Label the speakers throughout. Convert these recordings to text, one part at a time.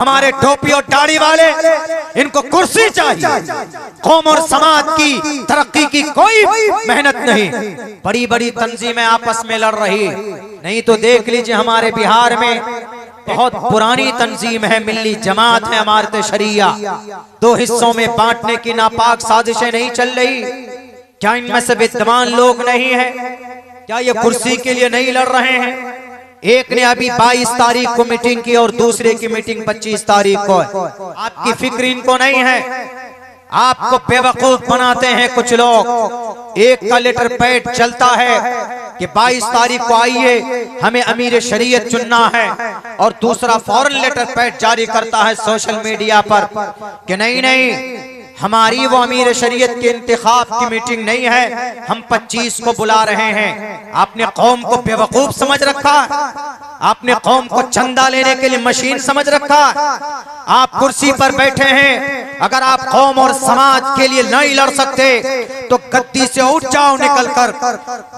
Speaker 1: हमारे टोपी और दाढ़ी वाले, इनको कुर्सी चाहिए। कौम और समाज की तरक्की की कोई मेहनत नहीं। बड़ी बड़ी तंजीमें आपस में लड़ रही, नहीं तो देख लीजिए हमारे बिहार में बहुत पुरानी तंजीम है, मिल्ली जमात है, इमारत शरिया। दो हिस्सों में बांटने की नापाक साजिशें नहीं चल रही? क्या इनमें से विद्वान लोग नहीं है? क्या ये कुर्सी के लिए नहीं लड़ रहे हैं? एक ने अभी 22 तारीख को मीटिंग की और दूसरे की मीटिंग 25 तारीख को है। आपकी फिक्र इनको नहीं है, आपको बेवकूफ बनाते हैं कुछ लोग। एक का लेटर पैड चलता है कि 22 तारीख को आइए, हमें अमीर शरीयत चुनना है, और दूसरा फौरन लेटर पैड जारी करता है सोशल मीडिया पर कि नहीं नहीं, हमारी वो अमीर शरीयत के इंतखाब की मीटिंग नहीं है, हम 25 को बुला रहे हैं। आपने कौम को बेवकूफ समझ रखा, आपने कौम को चंदा लेने के लिए मशीन समझ रखा। आप कुर्सी पर बैठे हैं, अगर आप कौम और समाज के लिए नहीं लड़ सकते तो गद्दी से उठ जाओ निकलकर।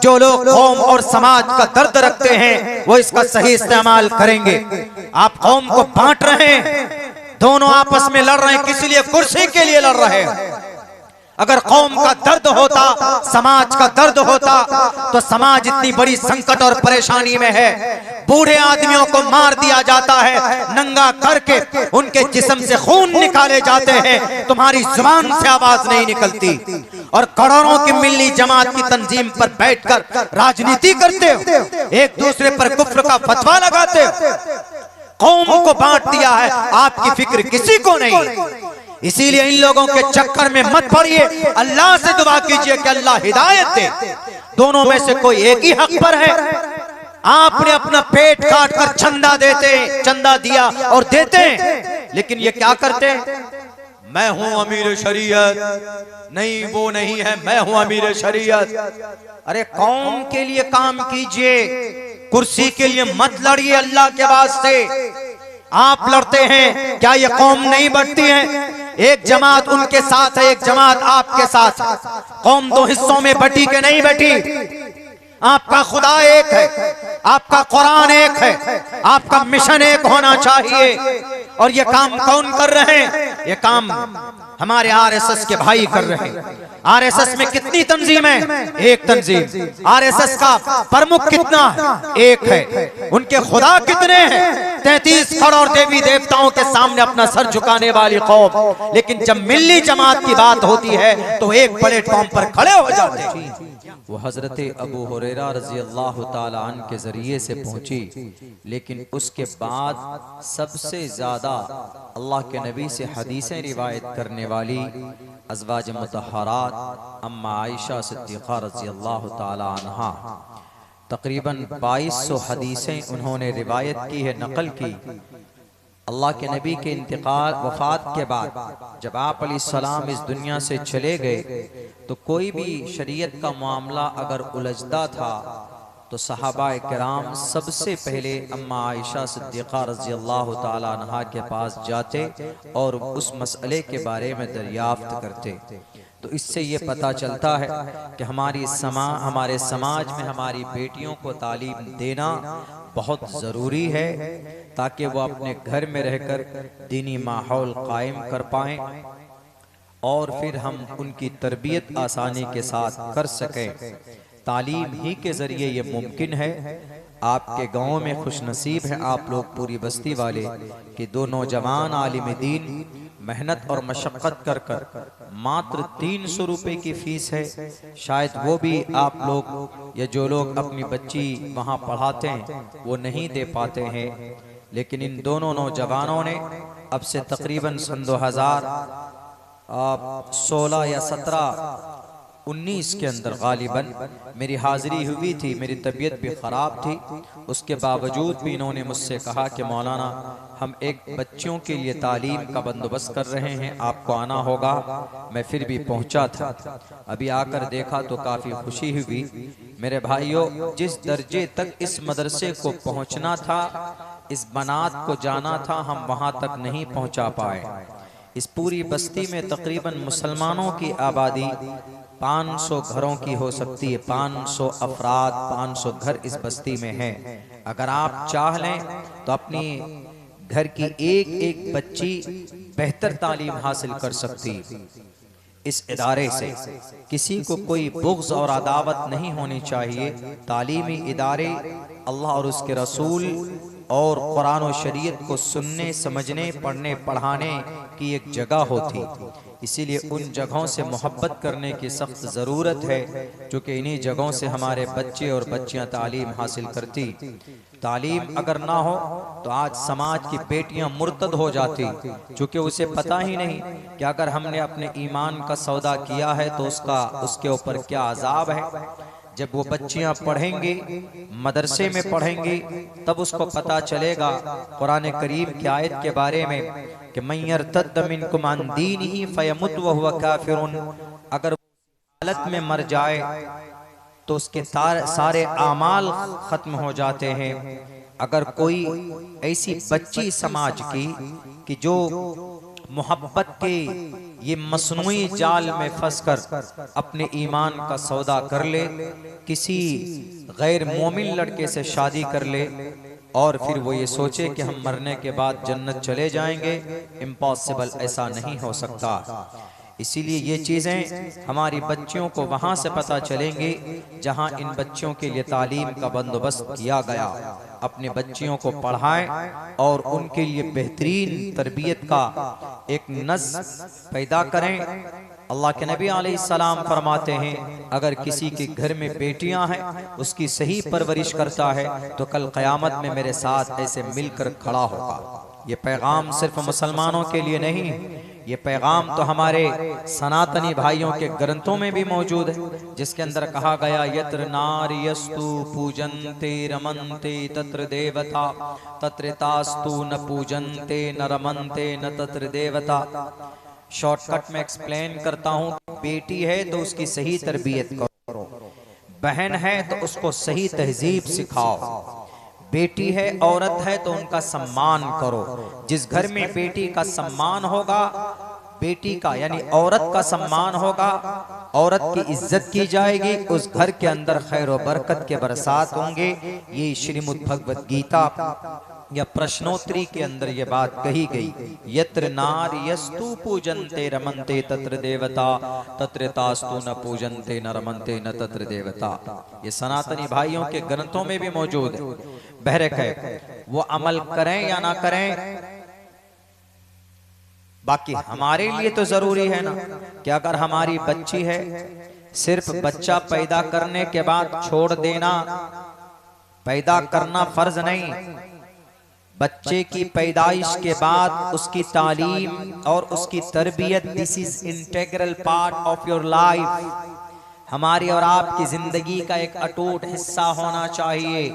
Speaker 1: जो लोग कौम और समाज का दर्द रखते हैं वो इसका सही इस्तेमाल करेंगे। आप कौम को बांट रहे हैं, दोनों आपस में लड़ रहे हैं, किसी लिए कुर्सी के लिए लड़ रहे हैं। अगर कौम का दर्द होता, समाज का दर्द होता, तो समाज इतनी बड़ी संकट और परेशानी में है। बूढ़े आदमियों को मार दिया जाता है, नंगा करके उनके जिस्म से खून निकाले जाते हैं, तुम्हारी जुबान से आवाज नहीं निकलती। और करोड़ों की मिल्ली जमात की तंजीम पर बैठकर राजनीति करते हो, एक दूसरे पर कुफ्र का फतवा लगाते हो। कौम को बांट दिया है, आपकी फिक्र किसी को नहीं। इसीलिए इन लोगों के चक्कर में मत पड़िए, अल्लाह से दुआ कीजिए कि अल्लाह हिदायत दे। दोनों में से कोई एक ही हक पर है। आपने अपना पेट काट कर चंदा दिया और देते, लेकिन ये क्या करते? मैं हूं अमीर शरीयत, नहीं वो नहीं है, मैं हूं अमीर शरीयत। अरे कौम के लिए काम कीजिए, कुर्सी के लिए मत लड़िए। अल्लाह के वास्ते आप लड़ते हैं, क्या ये कौम नहीं बढ़ती है? एक जमात उनके साथ है, एक जमात आपके साथ। कौम दो हिस्सों में बटी के नहीं बैठी। आपका खुदा एक है, आपका कुरान एक है, आपका मिशन एक होना चाहिए। और ये काम कौन कर रहे हैं? ये काम हमारे आरएसएस के भाई कर रहे हैं। आरएसएस में कितनी तंजीम है? एक तंजीम। आरएसएस का प्रमुख कितना है? एक है। उनके खुदा कितने हैं? 33 करोड़ देवी देवताओं के सामने अपना सर झुकाने वाली कौम। लेकिन जब मिल्ली जमात की बात होती है तो एक प्लेटफॉर्म पर खड़े हो जाते हैं। वो हजरत अबू हुरैरा रज़ी अल्लाह ताला अन्हु के जरिए से पहुंची, लेकिन उसके बाद सबसे ज्यादा अल्लाह के नबी से हदीसें रिवायत करने वाली अज़वाज मुतहहारात अम्मा आयशा सिद्दीक़ा रज़ी अल्लाह ताला अन्हा, तकरीबन 2200 हदीसें उन्होंने रिवायत की है, नकल की। अल्लाह के नबी के इंतकाल वफात के बाद जब आप अलैहिस्सलाम इस दुनिया से चले गए तो कोई भी शरीयत का मामला अगर उलझदा था तो सहाबाए किराम सबसे पहले अम्मा आयशा सिद्दीक़ा रज़ी अल्लाह ताला अन्हा के पास जाते और उस मसले के बारे में दरियाफ्त करते। तो इससे ये पता चलता है कि हमारे समाज में हमारी बेटियों को तालीम देना बहुत ज़रूरी है, ताकि वो अपने घर में रहकर दीनी माहौल कायम कर पाएँ और फिर हम उनकी तरबियत आसानी के साथ कर सकें। तालीम ही के ज़रिए ये मुमकिन है। आपके गांव में खुशनसीब हैं आप लोग पूरी बस्ती वाले कि दो नौजवान आलिम दीन मेहनत और मशक्क़त कर कर मात्र 300 रुपए की फीस है। शायद वो भी आप लोग या जो लोग अपनी बच्ची वहाँ पढ़ाते हैं वो नहीं दे पाते हैं, लेकिन इन दोनों नौजवानों ने अब से तकरीबन सन 2016 या 19 के अंदर गालिबन मेरी हाजिरी हुई थी। मेरी तबीयत भी ख़राब थी, उसके बावजूद भी इन्होंने मुझसे कहा कि मौलाना हम एक बच्चों के लिए तालीम का बंदोबस्त कर रहे हैं, आपको आना होगा। मैं फिर भी पहुंचा था, अभी आकर देखा तो काफ़ी खुशी हुई। मेरे भाइयों, जिस दर्जे तक इस मदरसे को पहुंचना था, इस बनात को जाना था, हम वहां तक नहीं पहुंचा पाए। इस पूरी बस्ती में तकरीबन मुसलमानों की आबादी 500 घरों की हो सकती है। 500 अफराद, 500 घर इस बस्ती में हैं। अगर आप चाह लें तो अपनी घर की एक एक बच्ची बेहतर तालीम हासिल कर सकती। इस इदारे से किसी को कोई बुग़्ज़ और अदावत नहीं होनी चाहिए। तालीमी इदारे अल्लाह और उसके रसूल और कुरान और शरीयत को सुनने, समझने, पढ़ने, पढ़ाने की एक जगह होती। इसीलिए उन जगहों से मोहब्बत करने की सख्त ज़रूरत है, क्योंकि इन्हीं जगहों से हमारे बच्चे और बच्चियां तालीम हासिल करती। तालीम अगर ना हो तो आज समाज की बेटियां मुर्तद हो जाती, क्योंकि उसे पता ही नहीं कि अगर हमने अपने ईमान का सौदा किया है तो उसके ऊपर क्या अजाब है। जब वो बच्चियां पढ़ेंगी, मदरसे में पढ़ेंगी, तब उसको पता चलेगा कुरान करीम की आयत के बारे में कि मन यर्तद्द मिनकुम अन दीनिही फयमुत व हुवा काफिरुन। अगर हालत में मर जाए तो उसके सारे आमाल खत्म हो जाते हैं। अगर कोई ऐसी बच्ची समाज की कि जो मोहब्बत के ये मसनूई जाल में फंसकर अपने ईमान का सौदा कर ले, किसी गैर मोमिन लड़के से शादी कर ले और फिर वो ये सोचे कि हम मरने के बाद जन्नत चले जाएंगे, इम्पॉसिबल, ऐसा नहीं हो सकता। इसीलिए ये चीज़ें हमारी बच्चियों को वहाँ से पता चलेंगी जहाँ इन बच्चियों के लिए तालीम का बंदोबस्त किया गया। अपने बच्चियों को पढ़ाएं और उनके लिए बेहतरीन तरबियत का एक नज़्म पैदा करें। अल्लाह के नबी अलैहिस्सलाम फरमाते हैं, अगर किसी के घर में बेटियां हैं, उसकी सही परवरिश करता है तो कल क़यामत में मेरे साथ ऐसे मिलकर खड़ा होगा। ये पैगाम सिर्फ मुसलमानों के लिए नहीं, ये पैगाम तो हमारे सनातनी भाइयों के ग्रंथों में भी मौजूद है, जिसके अंदर कहा गया यत्र नार्यस्तु पूजन्ते रमन्ते तत्र देवता तत्र तास्तु न पूजन्ते न रमन्ते न तत्र देवता। शॉर्टकट में एक्सप्लेन करता हूँ, बेटी है तो उसकी सही तरबियत करो, बहन है तो उसको सही तहजीब सिखाओ, बेटी है, औरत है तो उनका सम्मान करो। जिस घर में बेटी का सम्मान होगा, बेटी का यानी औरत का सम्मान होगा, औरत की इज्जत की जाएगी, उस घर के अंदर खैर व बरकत के बरसात होंगे। ये श्रीमद् भगवत गीता या प्रश्नोत्तरी के अंदर ये बात कही गई, यत्र नार्यस्तु पूजन्ते रमन्ते तत्र देवता तत्र तास्तु न पूजन्ते न रमन्ते न तत्र देवता। ये सनातनी भाइयों के ग्रंथों में भी मौजूद है। बहरक है वो अमल करें या ना करें, बाकी हमारे लिए तो जरूरी है ना कि अगर हमारी बच्ची है, सिर्फ बच्चा पैदा करने के बाद छोड़ देना, पैदा करना फर्ज नहीं, बच्चे की पैदाइश के बाद उसकी तालीम और उसकी तरबियत, this is integral part of your life. हमारी और आपकी जिंदगी का एक अटूट हिस्सा होना चाहिए,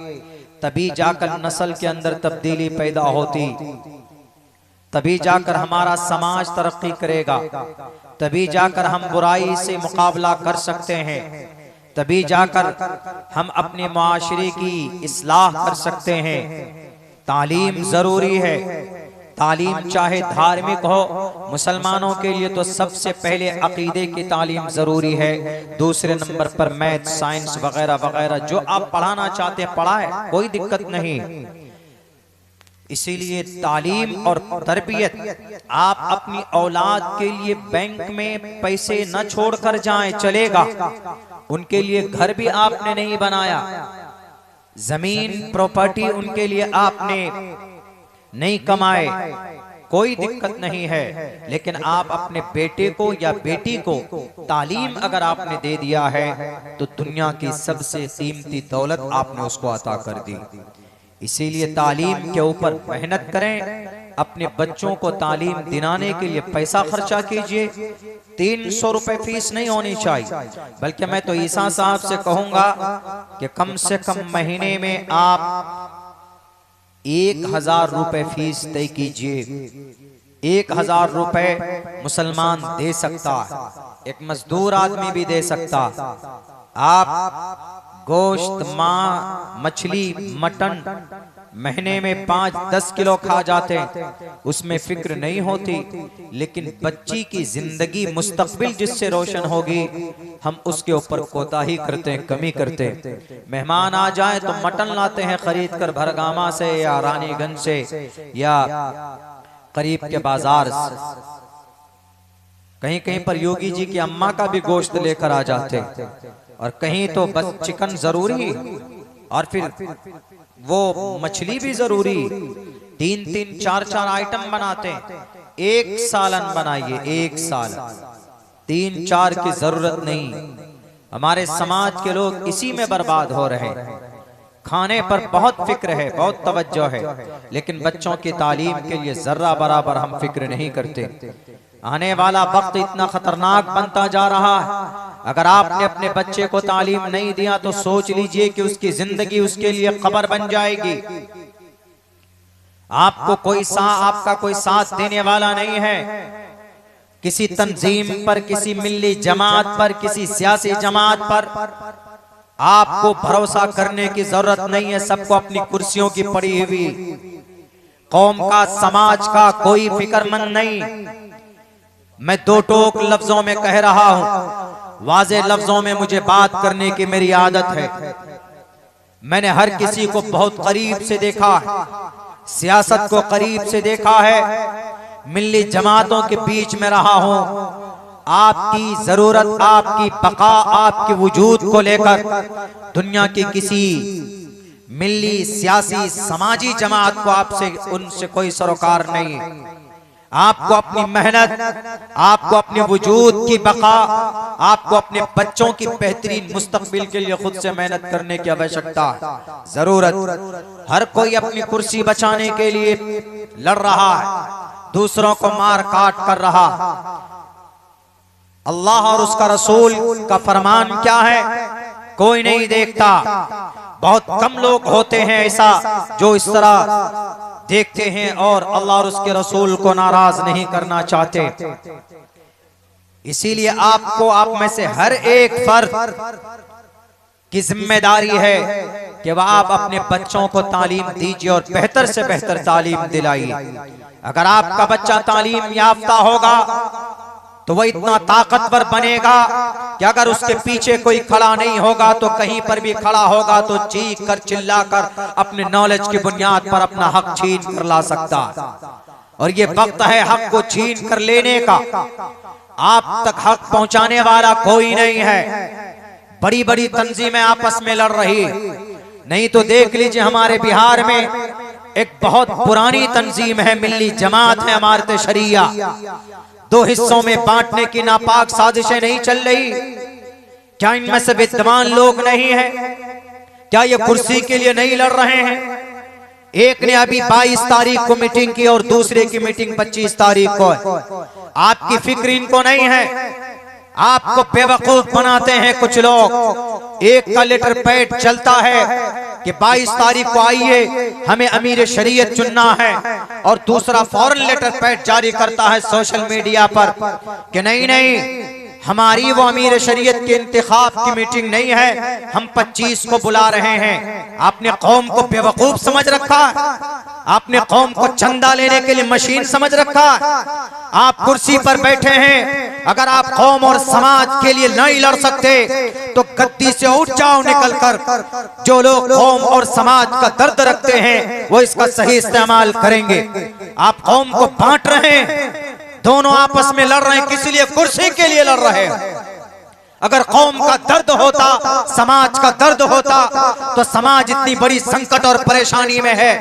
Speaker 1: तभी जाकर नस्ल के अंदर तब्दीली पैदा होती, तभी जाकर हमारा समाज तरक्की करेगा, तभी जाकर हम बुराई से मुकाबला कर सकते हैं, तभी जाकर हम अपने मुआशरे की इस्लाह कर सकते हैं। तालीम जरूरी है। तालीम चाहे धार्मिक हो, मुसलमानों के लिए तो सबसे पहले अकीदे की तालीम जरूरी है, दूसरे नंबर पर मैथ, साइंस वगैरह वगैरह जो आप पढ़ाना चाहते हैं पढ़ाए, कोई दिक्कत नहीं। इसीलिए तालीम और तरबियत, आप अपनी औलाद के लिए बैंक में पैसे न छोड़कर जाएं, चलेगा, उनके लिए घर भी आपने नहीं बनाया, जमीन प्रॉपर्टी उनके लिए आपने नहीं कमाए, कोई दिक्कत नहीं है, लेकिन आप अपने बेटे को या बेटी को तालीम अगर आपने दे दिया है तो दुनिया की सबसे कीमती दौलत आपने उसको अता कर दी। इसीलिए तालीम के ऊपर मेहनत करें, अपने बच्चों को तालीम दिलाने के लिए पैसा खर्चा कीजिए। 300 रुपए फीस नहीं होनी चाहिए, बल्कि मैं तो ईसा साहब से कहूंगा कि कम से कम महीने में आप 1000 रुपए फीस तय कीजिए। 1000 रुपए मुसलमान दे सकता है, एक मजदूर आदमी भी दे सकता। आप गोश्त, मां, मछली, मटन महीने में 5-10 किलो खा जाते, उसमें फिक्र नहीं होती। लेकिन बच्ची की जिंदगी मुस्तकबिल जिससे रोशन होगी, हम उसके ऊपर कोताही करते हैं, कमी करते हैं। मेहमान आ जाए तो मटन लाते हैं खरीद कर भरगामा से या रानीगंज से या करीब के बाजार से। कहीं कहीं पर योगी जी की अम्मा का भी गोश्त लेकर आ जाते, और कहीं तो बस चिकन जरूरी और फिर वो मछली भी जरूरी। 3-3, 4-4 आइटम बनाते हैं। एक सालन बनाइए, एक सालन, 3-4 की जरूरत नहीं। हमारे समाज के लोग इसी में बर्बाद हो रहे हैं। खाने पर बहुत फिक्र है, बहुत तवज्जो है, लेकिन बच्चों की तालीम के लिए जर्रा बराबर हम फिक्र नहीं करते। आने वाला वक्त इतना खतरनाक बनता जा रहा है। अगर आपने अपने बच्चे को तालीम नहीं दिया तो सोच लीजिए कि उसकी जिंदगी उसके लिए कब्र बन जाएगी। आपका कोई साथ देने वाला नहीं है। किसी तंजीम पर, किसी मिल्ली जमात पर, किसी सियासी जमात पर आपको भरोसा करने की जरूरत नहीं है। सबको अपनी कुर्सियों की पड़ी हुई, कौम का, समाज का कोई फिक्रमंद नहीं। मैं दो टोक लफ्जों में कह रहा हूं, वाज़े लफ्जों में मुझे बात करने की मेरी आदत है। मैंने हर किसी को बहुत करीब से देखा है, सियासत को करीब से देखा है, मिल्ली जमातों के बीच में रहा हूं। आपकी जरूरत, आपकी बका, आपके वजूद को लेकर दुनिया की किसी मिल्ली, सियासी, समाजी जमात को आपसे, उनसे कोई सरोकार नहीं। आपको अपनी मेहनत, आपको अपने वजूद की बका, आपको अपने बच्चों की बेहतरीन मुस्तकबिल के लिए खुद से मेहनत करने की आवश्यकता, जरूरत। हर कोई अपनी कुर्सी बचाने के लिए लड़ रहा है, दूसरों को मार काट कर रहा। अल्लाह और उसका रसूल का फरमान क्या है, कोई नहीं देखता। बहुत कम लोग होते हैं ऐसा जो इस तरह देखते हैं और अल्लाह और उसके रसूल को नाराज नहीं करना चाहते। इसीलिए आपको, आप में से हर एक फर्द की जिम्मेदारी है कि वह आप अपने बच्चों को तालीम दीजिए और बेहतर से बेहतर तालीम दिलाइए। अगर आपका बच्चा तालीम याफ्ता होगा तो वह इतना ताकतवर बनेगा कि अगर उसके पीछे कोई खड़ा नहीं होगा तो कहीं पर भी खड़ा होगा तो चीख कर, चिल्ला कर अपने नॉलेज की बुनियाद पर अपना हक छीन कर ला सकता है। और ये वक्त है हक को छीन कर लेने का। आप तक हक पहुंचाने वाला कोई नहीं है। बड़ी बड़ी तंजीमें आपस में लड़ रही, नहीं तो देख लीजिए हमारे बिहार में एक बहुत पुरानी तंजीम है, मिल्ली जमात है, इमारत शरिया। 2 हिस्सों में बांटने की नापाक साजिशें नहीं चल रही? क्या इनमें से विद्वान लोग नहीं हैं? क्या ये कुर्सी के लिए नहीं लड़ रहे हैं? एक ने अभी 22 तारीख को मीटिंग की और दूसरे की मीटिंग 25 तारीख को है। आपकी फिक्र इनको नहीं है। आपको बेवकूफ बनाते हैं कुछ लोग। एक का लेटर पैड चलता है कि 22 तारीख को आइए, हमें अमीर शरीयत चुनना है, और दूसरा फौरन लेटर पैड जारी करता है सोशल मीडिया पर कि नहीं नहीं, हमारी वो अमीर शरीयत के इंतखाब की मीटिंग नहीं है, हम 25 को बुला रहे हैं। आपने कौम को बेवकूफ समझ रखा है। आपने कौम को चंदा लेने के लिए मशीन समझ रखा है। आप कुर्सी पर बैठे हैं, अगर आप कौम और समाज के लिए नहीं लड़ सकते तो गद्दी से उठ जाओ निकलकर। जो लोग कौम और समाज का दर्द रखते हैं वो इसका सही इस्तेमाल करेंगे। आप कौम को बांट रहे हैं, दोनों आपस में लड़ रहे हैं, किसी लिए, कुर्सी के लिए लड़ रहे हैं। अगर कौम का दर्द होता, समाज का दर्द होता तो समाज इतनी बड़ी संकट और परेशानी में है।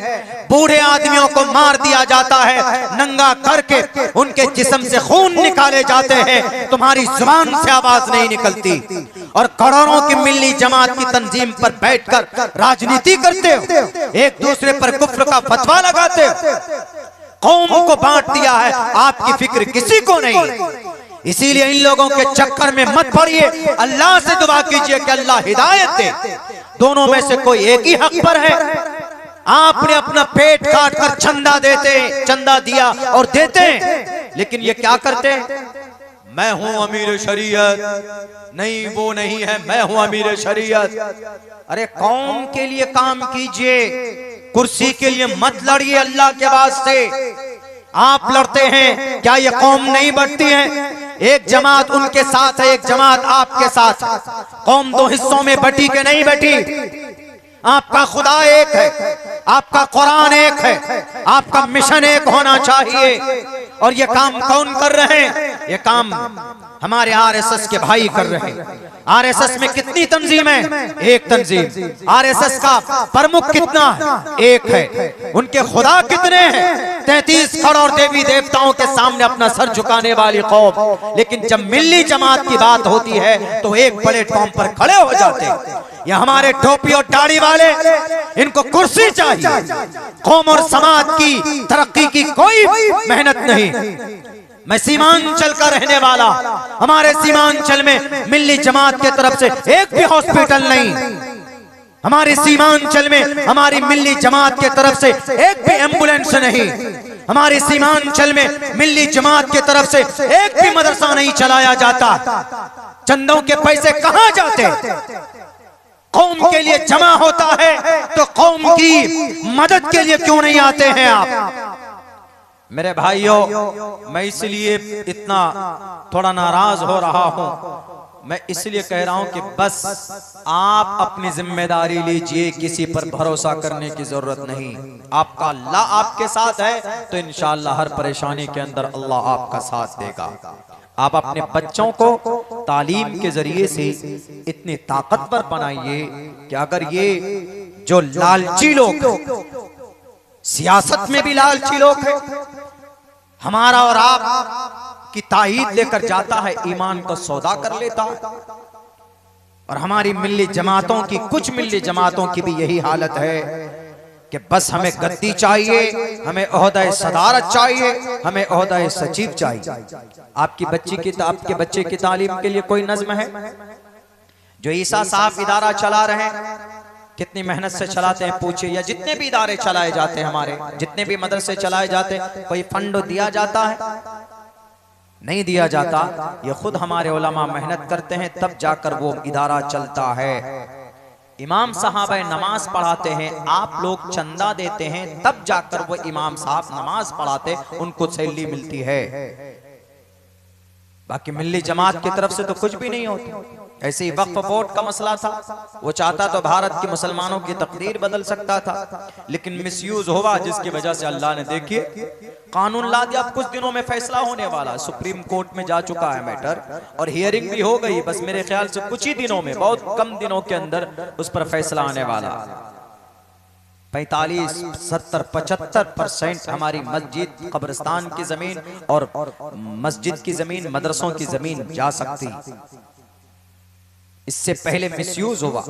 Speaker 1: बूढ़े आदमियों को मार दिया जाता है, नंगा करके उनके जिस्म से खून निकाले जाते हैं, तुम्हारी जुबान से आवाज नहीं निकलती। और करोड़ों की मिल्ली जमात की तंजीम पर बैठकर राजनीति करते हो, एक दूसरे पर कुफ्र का फतवा लगाते हो। कौम को बांट दिया है, आपकी फिक्र किसी को नहीं। इसीलिए इन लोगों के चक्कर में मत पड़िए। अल्लाह से दुआ कीजिए कि अल्लाह हिदायत दे। दोनों में से कोई एक ही हक पर है। आपने अपना पेट काट कर चंदा दिया और देते, लेकिन ये क्या करते? मैं हूं अमीर शरीयत, नहीं वो नहीं है, मैं हूं अमीर शरीयत। अरे कौम के लिए काम कीजिए, कुर्सी के लिए मत लड़िए अल्लाह के वास्ते। आप लड़ते हैं, क्या ये कौम नहीं बढ़ती है? एक जमात उनके साथ है, एक जमात आपके साथ। कौम दो हिस्सों में बटी के नहीं बैठी। आपका खुदा एक है, आपका कुरान एक है, आपका मिशन एक होना चाहिए। और ये काम कौन कर रहे हैं? ये काम हमारे आरएसएस के भाई कर रहे हैं। आरएसएस में कितनी तंजीम है? एक तंजीम। आरएसएस का प्रमुख कितना है? एक है। उनके खुदा कितने हैं? 33 करोड़ देवी देवताओं के सामने अपना सर झुकाने वाली कौम। लेकिन जब मिल्ली जमात की बात होती है तो एक प्लेटफॉर्म पर खड़े हो जाते हैं। ये हमारे टोपी और दाढ़ी वाले, इनको कुर्सी चाहिए। कौम और समाज की तरक्की की कोई मेहनत नहीं। मैं सीमांचल का रहने वाला, हमारे सीमांचल में मिल्ली जमात की तरफ से एक भी हॉस्पिटल नहीं। हमारे सीमांचल में हमारी मिल्ली जमात की तरफ से एक भी एम्बुलेंस नहीं। हमारे सीमांचल में मिल्ली जमात की तरफ से एक भी मदरसा नहीं चलाया जाता। चंदों के पैसे कहां जाते? कौम के लिए जमा होता है तो कौम की मदद के लिए क्यों नहीं आते हैं आप? मेरे भाइयों, मैं इसलिए इतना थोड़ा नाराज हो रहा हूं। मैं इसलिए कह रहा हूं कि बस आप अपनी जिम्मेदारी लीजिए, किसी पर भरोसा करने की जरूरत नहीं। आपका अल्लाह आपके साथ है तो इंशाअल्लाह हर परेशानी के अंदर अल्लाह आपका साथ देगा। आप अपने बच्चों को तालीम के जरिए से इतनी ताकतवर बनाइए कि अगर ये जो लालची लोग, सियासत में भी लालची लोग हैं, हमारा और आप की ताईद लेकर जाता है, ईमान का सौदा कर लेता है। और हमारी मिल्ली जमातों की, कुछ मिल्ली जमातों की भी यही हालत है कि बस हमें गद्दी चाहिए, हमें ओहदा सदारत चाहिए, ओहदा ओहदा सचिव चाहिए। आपके बच्चे की तालीम के लिए कोई नज़्म है? जो ईसा साहब इदारा चला रहे हैं, कितनी मेहनत से चलाते हैं पूछिए। या जितने भी इदारे चलाए जाते हैं, हमारे जितने भी मदरसे चलाए जाते हैं, कोई फंड दिया जाता है? नहीं दिया जाता। ये खुद हमारे उलमा मेहनत करते हैं तब जाकर वो इदारा चलता है। इमाम साहब नमाज पढ़ाते हैं, आप लोग चंदा देते हैं तब जाकर वो इमाम साहब नमाज पढ़ाते, उनको सैलरी मिलती है। बाकी मिल्ली जमात की तरफ से तो कुछ भी नहीं होता। ऐसे ही वक्फ बोर्ड का मसला था, वो चाहता तो भारत के मुसलमानों की तकदीर बदल सकता था, लेकिन मिसयूज हुआ, जिसकी वजह से अल्लाह ने देखिए कानून ला दिया। कुछ दिनों में फैसला होने वाला, सुप्रीम कोर्ट में जा चुका है मैटर और हियरिंग भी हो गई। बस मेरे ख्याल से कुछ ही दिनों में, बहुत कम दिनों के अंदर उस पर फैसला आने वाला। 45, 70, 75% हमारी मस्जिद, कब्रिस्तान की जमीन और मस्जिद की जमीन, मदरसों की जमीन जा सकती। इससे पहले मिसयूज हुआ।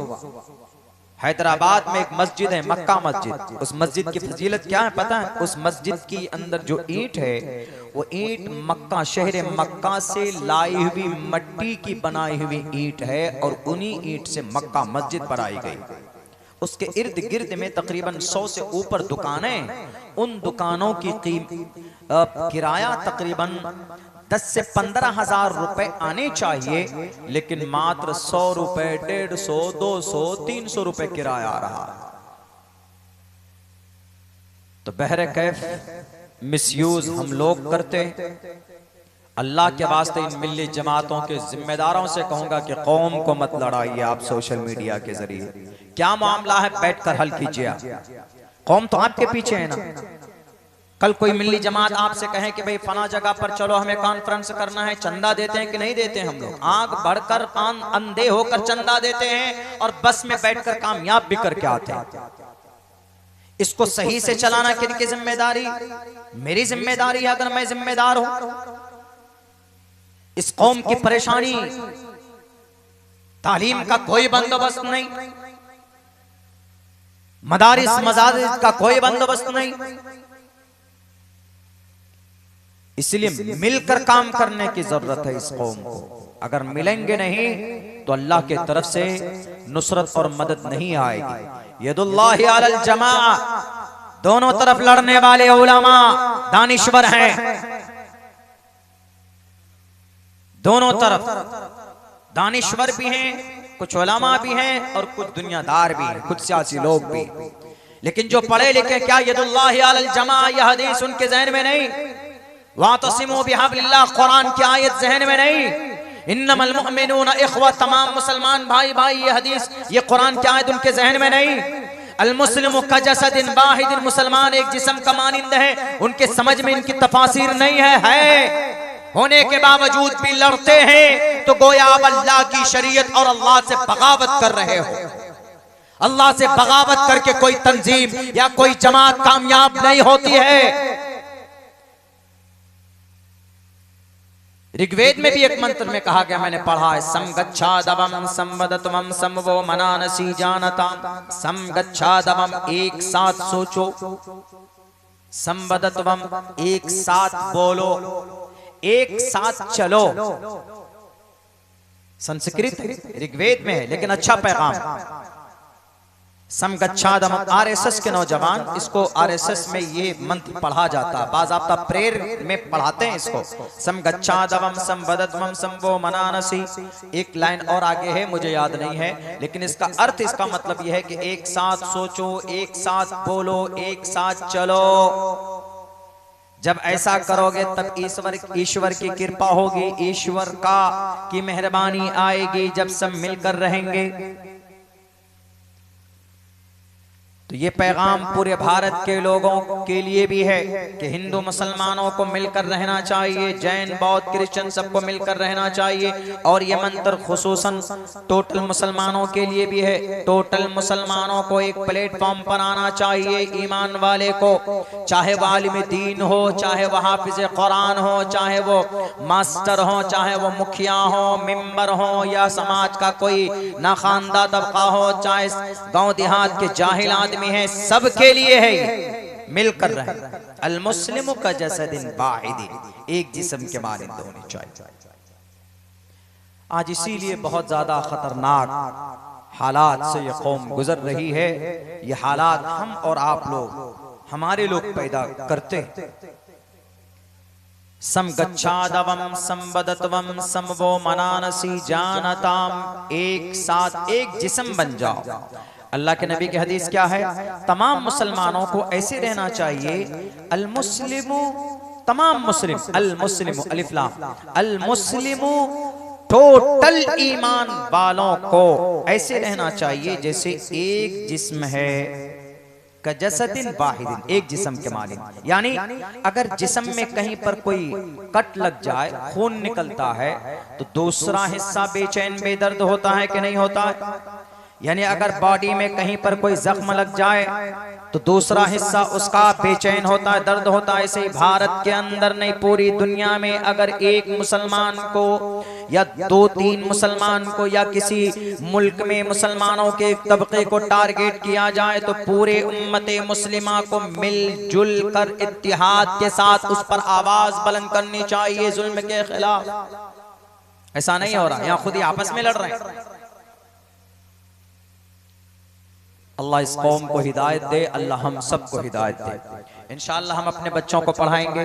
Speaker 1: हैदराबाद में एक मस्जिद है, मक्का मस्जिद। उस मस्जिद की फजीलत क्या है पता है? उस मस्जिद के अंदर जो ईंट है, वो ईंट मक्का, शहर मक्का से लाई हुई मट्टी की बनाई हुई ईंट है और उन्हीं ईंट से मक्का मस्जिद बनाई गई। उसके इर्द गिर्द में तकरीबन 100 से ऊपर दुकानें। उन दुकानों की किराया तकरीबन 10 से 15 हजार रुपए आने चाहिए, लेकिन मात्र 100 रुपए, 150, 200, 300 रुपए किराया आ रहा है। तो बहरे कैफ मिसयूज हम लोग करते। अल्लाह के वास्ते इन मिल्ली जमातों के जिम्मेदारों से कहूंगा कि कौम को मत लड़ाइए आप सोशल मीडिया के जरिए। क्या मामला है, बैठकर हल कीजिए। कौम तो आपके पीछे है ना। कल कोई मिल्ली जमात आपसे कहे कि भाई फला जगह पर चलो, हमें कॉन्फ्रेंस करना है, चंदा देते हैं कि नहीं देते? हम लोग आंख बढ़कर, कान अंधे होकर चंदा देते हैं और बस में बैठकर कामयाब भी करके आते हैं। इसको सही से चलाना किनकी जिम्मेदारी? मेरी जिम्मेदारी है, अगर मैं जिम्मेदार हूं। इस कौम की परेशानी, तालीम का कोई बंदोबस्त नहीं, मदारिस मजारिस का कोई बंदोबस्त नहीं। इसलिए मिलकर काम करने की जरूरत है इस कौम को। अगर मिलेंगे नहीं तो अल्लाह के तरफ से नुसरत और मदद नहीं आएगी। यदुल्लाहि अलल जमा, दोनों तरफ लड़ने वाले उलमा दानिश्वर हैं, दोनों तरफ दानिश्वर भी हैं, कुछ उलमा भी हैं और कुछ दुनियादार भी हैं, कुछ सियासी लोग भी। लेकिन जो पढ़े लिखे क्या यदुल्लाहि अलल जमा, यह हदीस उनके जहन में नहीं। वातसिमू बिहब्लिल्लाह, कुरान की आयत जहन में नहीं। इन्नमल मुमिनूना इख्वा, तमाम मुसलमान भाई भाई, ये हदीस ये कुरान की आयत उनके जहन में नहीं। अल मुस्लिमु कजसदिन वाहिदिन, मुसलमान एक जिस्म का मानिंद है, उनके समझ में इनकी तफासिर नहीं है होने के बावजूद भी लड़ते हैं, तो गोया आप अल्लाह की शरीयत और अल्लाह से बगावत कर रहे हो। अल्लाह से बगावत करके कोई तंजीम या कोई जमात कामयाब नहीं होती है। ऋग्वेद में भी एक मंत्र में कहा गया, मैंने पढ़ा है, समगच्छादवम संवदतवम समवो मनानसी जानताम। समगच्छादवम, एक साथ सोचो, संवदतवम, एक साथ बोलो, एक साथ चलो। संस्कृत ऋग्वेद में है लेकिन अच्छा पैगाम। समगच्छादम, आरएसएस के नौजवान इसको आरएसएस में ये मंत्र पढ़ा जाता है, बाज़ाब्ता प्रेयर में पढ़ाते हैं इसको। समगच्छादवम संवदत्वम संवो मनानसी, एक लाइन और आगे है, मुझे याद नहीं है, लेकिन इसका अर्थ, इसका मतलब यह है कि एक साथ सोचो, एक साथ बोलो, एक साथ चलो। जब ऐसा करोगे तब ईश्वर की कृपा होगी, ईश्वर की मेहरबानी आएगी जब सब मिलकर रहेंगे। तो ये पैगाम पूरे भारत के लोगों के लिए भी है कि हिंदू मुसलमानों को मिलकर रहना चाहिए, जैन बौद्ध क्रिश्चियन सबको मिलकर रहना चाहिए। और ये मंत्र खुसूसन टोटल मुसलमानों के लिए भी है। टोटल मुसलमानों को एक प्लेटफॉर्म पर आना चाहिए, ईमान वाले को, चाहे वो आलिम दीन हो, चाहे वो हाफिज कुरान हो, चाहे वो मास्टर हो, चाहे वो मुखिया हो, मेंबर हो, या समाज का कोई नाखानदा तबका हो, चाहे गांव देहात के जाहिल आदमी है, सबके लिए है ये, मिलकर रहे। अल मुस्लिमु कजसदिन वाहिदिन, एक जिस्म के मानिंद होने चाहिए। आज इसीलिए बहुत ज्यादा खतरनाक हालात से ये कौम गुजर रही है। ये हालात हम और आप लोग, हमारे लोग पैदा करते हैं। समगच्छादवम संवदत्वम समवो मनानसी जानताम, एक साथ एक जिस्म बन जाओ। अल्लाह के नबी की हदीस क्या है? तमाम मुसलमानों को ऐसे रहना चाहिए। अल मुस्लिमु, तमाम मुस्लिम, अल मुस्लिमु अलिफ लाम, अल मुस्लिमु टोटल ईमान वालों को ऐसे रहना चाहिए जैसे एक जिस्म है, कजसदिन वाहिदिन, एक जिस्म के मालिक। यानी अगर जिस्म में कहीं पर कोई कट लग जाए, खून निकलता है, तो दूसरा हिस्सा बेचैन बेदर्द होता है कि नहीं होता है? यानी अगर बॉडी में कहीं पर कोई जख्म लग जाए तो दूसरा हिस्सा उसका बेचैन होता है, दर्द होता है। ऐसे ही भारत के अंदर नहीं, पूरी दुनिया में अगर एक मुसलमान को या दो तीन मुसलमान को या किसी मुल्क में मुसलमानों के तबके को टारगेट किया जाए तो पूरे उम्मते मुस्लिमा को मिलजुल कर इत्तिहाद के साथ उस पर आवाज बुलंद करनी चाहिए जुल्म के खिलाफ। ऐसा नहीं हो रहा, यहाँ खुद ही आपस में लड़ रहे हैं। अल्लाह इस कौम को हिदायत दे, अल्लाह हम सबको हिदायत दे। इंशाअल्लाह हम अपने बच्चों को पढ़ाएंगे।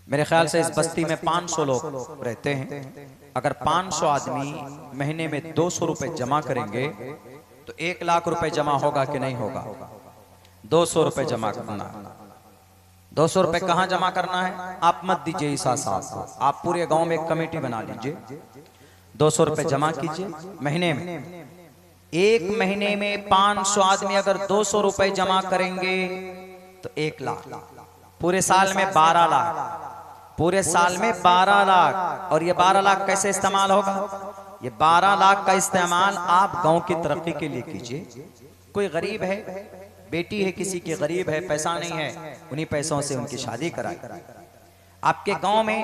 Speaker 1: मेरे ख्याल से इस बस्ती में 500 लोग रहते हैं। अगर 500 आदमी महीने में 200 रुपए जमा करेंगे तो 1 लाख रुपए जमा होगा कि नहीं होगा? 200 रुपए जमा करना। 200 रुपए कहाँ जमा करना है? आप मत दीजिए ईसा साहब, आप पूरे गांव में एक कमेटी बना लीजिए, 200 रुपए जमा कीजिए महीने में। एक महीने में 500 आदमी अगर 200 रुपए जमा करेंगे तो 1 लाख, पूरे साल में 12 लाख, पूरे साल में 12 लाख। और ये 12 लाख कैसे इस्तेमाल होगा? ये 12 लाख का इस्तेमाल आप गांव की तरक्की के लिए कीजिए। कोई गरीब है, बेटी है किसी की गरीब है, पैसा नहीं है, उन्हीं पैसों से उनकी शादी कराए। आपके गांव में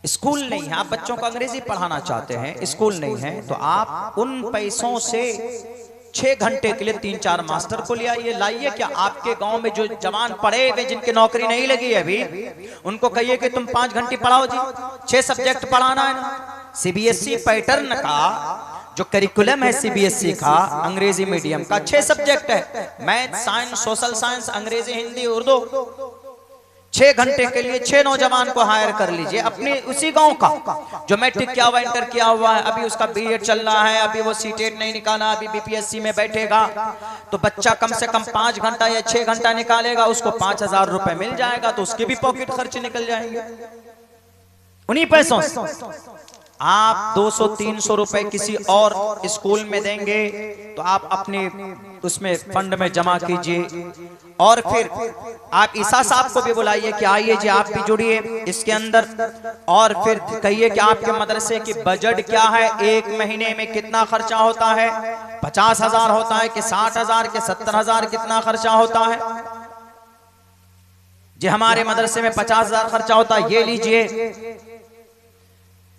Speaker 1: स्कूल नहीं है, आप बच्चों को अंग्रेजी पढ़ाना चाहते हैं, स्कूल नहीं है, तो आप उन पैसों से 6 घंटे के लिए 3-4 मास्टर को ले आइए, लाइए। क्या आपके गांव में जो जवान पढ़े हुए जिनकी नौकरी नहीं लगी है अभी, उनको कहिए कि तुम 5 घंटे पढ़ाओ जी, 6 सब्जेक्ट पढ़ाना है ना। सीबीएसई पैटर्न का जो करिकुलम है सीबीएसई का, अंग्रेजी मीडियम का 6 सब्जेक्ट है, मैथ, साइंस, सोशल साइंस, अंग्रेजी, हिंदी, उर्दू, 6 घंटे के लिए 6 नौजवान को हायर कर लीजिए अपने उसी गांव का, जो मैट्रिक किया हुआ, इंटर किया हुआ है, अभी उसका बीएड चल रहा है, अभी वो सीटेट नहीं निकाला, अभी बीपीएससी में बैठेगा, तो बच्चा कम से कम 5 घंटा या 6 घंटा निकालेगा, उसको 5,000 रुपए मिल जाएगा, तो उसके भी पॉकेट खर्च निकल जाएंगे। उन्हीं पैसों से आप 200-300 रुपए किसी और स्कूल में देंगे तो आप अपने उसमें फंड में जमा कीजिए, और फिर आप ईसा साहब को भी बुलाइए कि आइए जी आप भी जुड़िए इसके अंदर, और फिर कहिए कि आपके मदरसे की बजट क्या है, एक महीने में कितना खर्चा होता है, 50,000 होता है कि 60,000 के 70,000, कितना खर्चा होता है जी। हमारे मदरसे में 50,000 खर्चा होता है, ये लीजिए।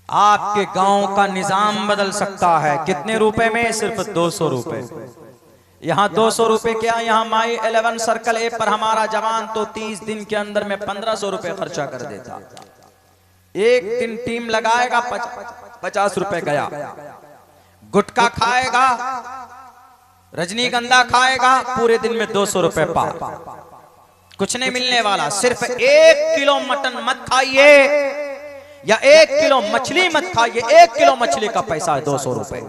Speaker 1: आपके गांव का निजाम बदल सकता है। कितने रुपए में? सिर्फ 200 रुपए। यहाँ 200 रुपए क्या, यहाँ माई 11 सर्कल ऐप पर हमारा जवान तो 30 दिन के अंदर में 1500 रुपए खर्चा कर देता। एक दिन टीम लगाएगा, 50 रुपए गया। गुटखा खाएगा, रजनीगंधा खाएगा, पूरे दिन में 200 रुपए पार। कुछ नहीं मिलने वाला। सिर्फ 1 किलो मटन मत खाइए या 1 किलो मछली मत खाइए, 1 किलो मछली का पैसा है 200 रुपए।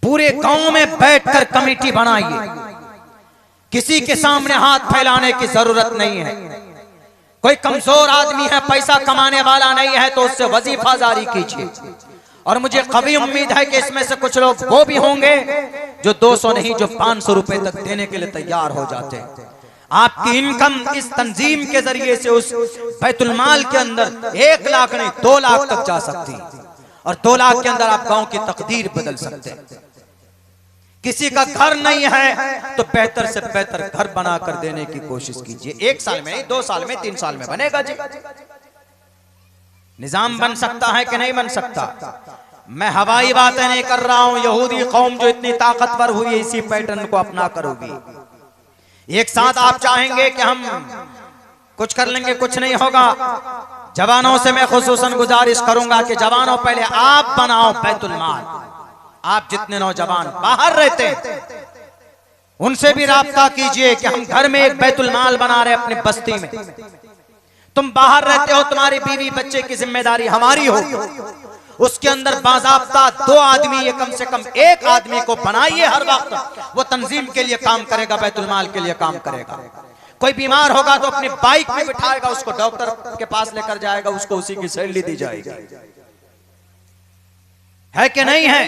Speaker 1: पूरे गांव में बैठकर कमेटी बनाइए, किसी के सामने हाथ फैलाने की जरूरत नहीं है। कोई कमजोर आदमी है, पैसा कमाने वाला नहीं है, तो उससे वजीफा जारी कीजिए। और मुझे कभी उम्मीद है कि इसमें से कुछ लोग वो भी होंगे जो 200 नहीं, जो 500 रुपए तक देने के लिए तैयार हो जाते हैं। आपकी इनकम इस तंजीम के जरिए से उस बैतुलमाल के अंदर 1 लाख नहीं 2 लाख तक जा सकती, और 2 लाख के अंदर आप गांव की तकदीर बदल सकते हैं। किसी का घर नहीं है तो बेहतर से बेहतर घर बनाकर देने की कोशिश कीजिए। 1 साल में, 2 साल में, 3 साल में बनेगा जी। निजाम बन सकता है कि नहीं बन सकता? मैं हवाई बातें नहीं कर रहा हूं। यहूदी कौम जो इतनी ताकतवर हुई है, इसी पैटर्न को अपना करोगी। एक साथ आप चाहेंगे कि हम कुछ कर लेंगे, कुछ नहीं होगा। जवानों से मैं खुसूसन गुजारिश करूंगा कि जवानों, पहले आप बनाओ बैतुल माल। आप जितने नौजवान बाहर रहते हैं उनसे भी राब्ता कीजिए कि हम घर में एक बैतुल माल बना रहे अपनी बस्ती में। तुम बाहर रहते हो, तुम्हारी बीवी बच्चे की जिम्मेदारी हमारी हो। उसके अंदर बाज़ाब्ता 2 आदमी, ये कम से कम 1 आदमी को बनाइए हर वक्त। वो तंजीम के लिए काम करेगा, बैतुल माल के लिए काम करेगा। कोई बीमार होगा तो अपनी बाइक में बिठाएगा, उसको डॉक्टर के पास लेकर जाएगा, उसको उसी की सैलरी दी जाएगी। है कि नहीं है?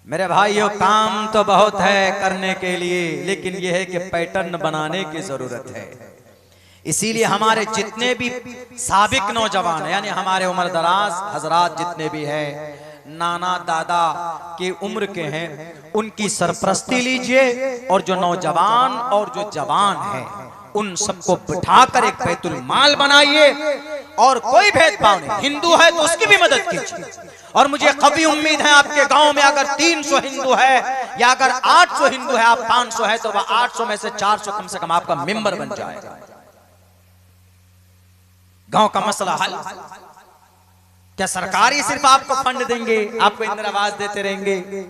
Speaker 1: मेरे भाइयों, काम तो बहुत है करने के लिए, लेकिन यह है कि पैटर्न बनाने की जरूरत है। इसीलिए हमारे जितने भी साबिक नौजवान यानी हमारे उम्र दराज हजरात जितने भी हैं, नाना दादा की उम्र के हैं, उनकी सरपरस्ती लीजिए, और जो नौजवान और जो जवान हैं उन सबको बिठाकर एक बैतुल माल बनाइए। और कोई भेदभाव नहीं, हिंदू है तो उसकी भी मदद कीजिए। और मुझे कभी उम्मीद है आपके गांव में अगर 300 हिंदू है या अगर 800 हिंदू है, आप 500 है, तो वह 800 में से 400 कम से कम आपका मेंबर बन जाएगा। गांव का मसला हल। क्या सरकार ही सिर्फ आपको फंड देंगे, आपको इंदिरा आवास देते रहेंगे?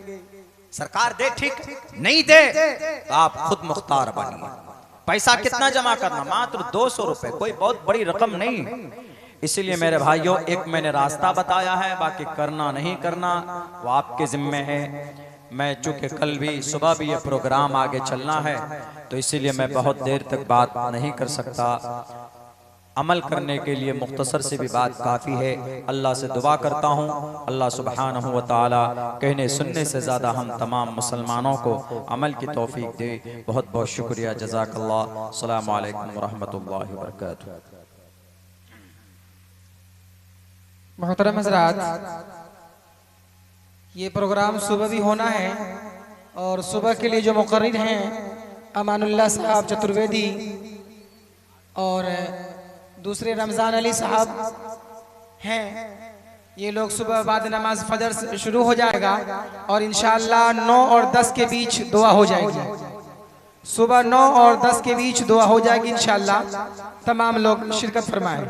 Speaker 1: सरकार दे ठीक, नहीं दे तो आप खुद मुख्तार बनिए। पैसा कितना जमा करना? मात्र 200 रुपए, कोई बहुत बड़ी रकम नहीं। इसीलिए मेरे भाइयों, एक मैंने रास्ता बताया है, बाकी करना नहीं करना वो आपके जिम्मे है। मैं चूंकि कल भी सुबह भी ये प्रोग्राम आगे चलना है, तो इसीलिए मैं बहुत देर तक बात नहीं कर सकता। अमल करने के लिए मुख्तसर से भी बात काफ़ी है। अल्लाह से दुआ करता हूँ, अल्लाह सुब्हानहू व तआला कहने सुनने से ज़्यादा हम तमाम मुसलमानों को अमल की तौफीक दे। बहुत बहुत शुक्रिया, जज़ाकल्लाह। अस्सलामु अलैकुम व रहमतुल्लाहि व बरकातुहू।
Speaker 2: मोहतरम हज़रात, ये प्रोग्राम सुबह भी होना है, और सुबह के लिए जो मुकर्रिर हैं अमानुल्लाह साहब चतुर्वेदी और दूसरे रमज़ान अली साहब हैं, ये लोग सुबह बाद नमाज फजर से शुरू हो जाएगा और इंशाअल्लाह 9 और 10 के बीच दुआ हो जाएगी। सुबह 9 और 10 के बीच दुआ हो जाएगी इंशाअल्लाह। तमाम लोग शिरकत फरमाएं।